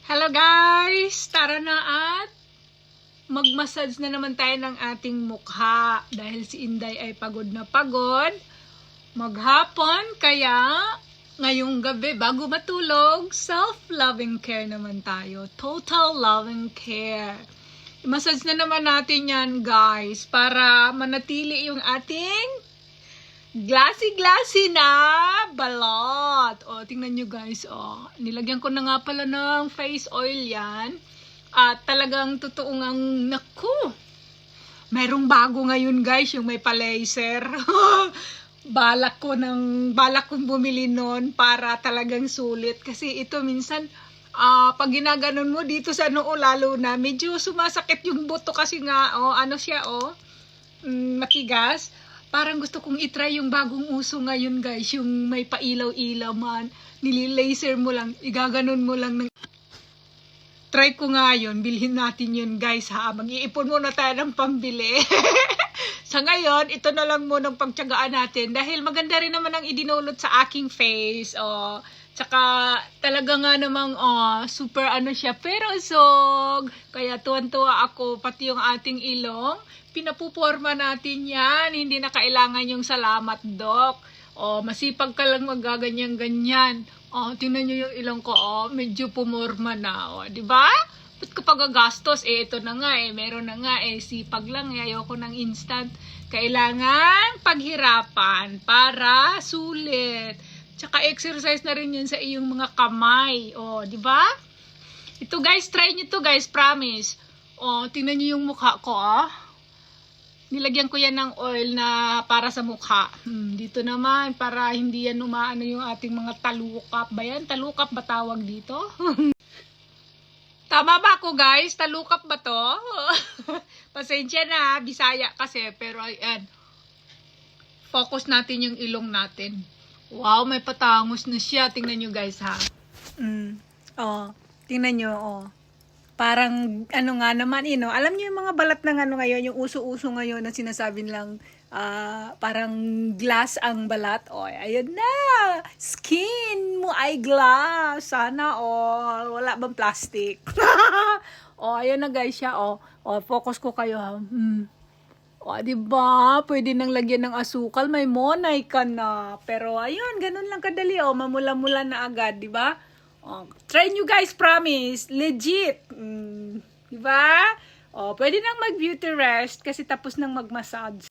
Hello guys! Tara na at mag-massage na naman tayo ng ating mukha. Dahil si Inday ay pagod na pagod. Maghapon, kaya ngayong gabi bago matulog, self-loving care naman tayo. Total loving care. I-massage na naman natin yan guys para manatili yung ating glassy na balot. O, tingnan nyo guys. O, nilagyan ko na nga pala ng face oil yan. At talagang totoo ngang, naku, merong bago ngayon guys, yung may pa-laser. balak kong bumili nun para talagang sulit. Kasi ito minsan, pag ginaganon mo dito sa noo, lalo na, medyo sumasakit yung buto kasi nga, ano siya, matigas. Parang gusto kong itry yung bagong uso ngayon guys, yung may pailaw-ilaw man, nililaser mo lang, igaganon mo lang ng... Try ko nga yun, bilhin natin yun guys ha, mag-iipon muna tayo ng pambili. Sa ngayon, ito na lang muna ang pagtyagaan natin dahil maganda rin naman ang idinulot sa aking face. Tsaka talaga nga namang super ano siya, pero sog. Kaya tuwan-tuwa ako, pati yung ating ilong. Pinapuporma natin yan. Hindi na kailangan yung salamat, Doc. Masipag ka lang magaganyan-ganyan. Tingnan nyo yung ilong ko, medyo pumorma na. Diba? Ba't kapag gagastos, ito na nga meron na nga sipag lang, ayoko ng instant. Kailangan paghirapan para sulit. Tsaka exercise na rin yun sa iyong mga kamay. Diba? Ito guys, try nyo to guys, promise. Tingnan nyo yung mukha ko, Nilagyan ko yan ng oil na para sa mukha. Dito naman, para hindi yan umaano yung ating mga talukap. Ba yan? Talukap ba tawag dito? Tama ba ako guys? Talukap ba to? Pasensya na, Bisaya kasi. Pero ayan, focus natin yung ilong natin. Wow, may patangos na siya. Tingnan nyo guys ha. Tingnan nyo, Parang, ano nga naman, alam niyo yung mga balat ng ano ngayon, yung uso-uso ngayon na sinasabi lang, parang glass ang balat. Ayun na! Skin mo ay glass! Sana all. Wala bang plastic? Ayun na guys siya, focus ko kayo ha. Diba? Pwede nang lagyan ng asukal, may monay ka na. Pero ayun, ganun lang kadali, mamula-mula na agad, diba? Try nyo guys, promise. Legit. Diba? Pwede nang mag-beauty rest kasi tapos nang mag-massage.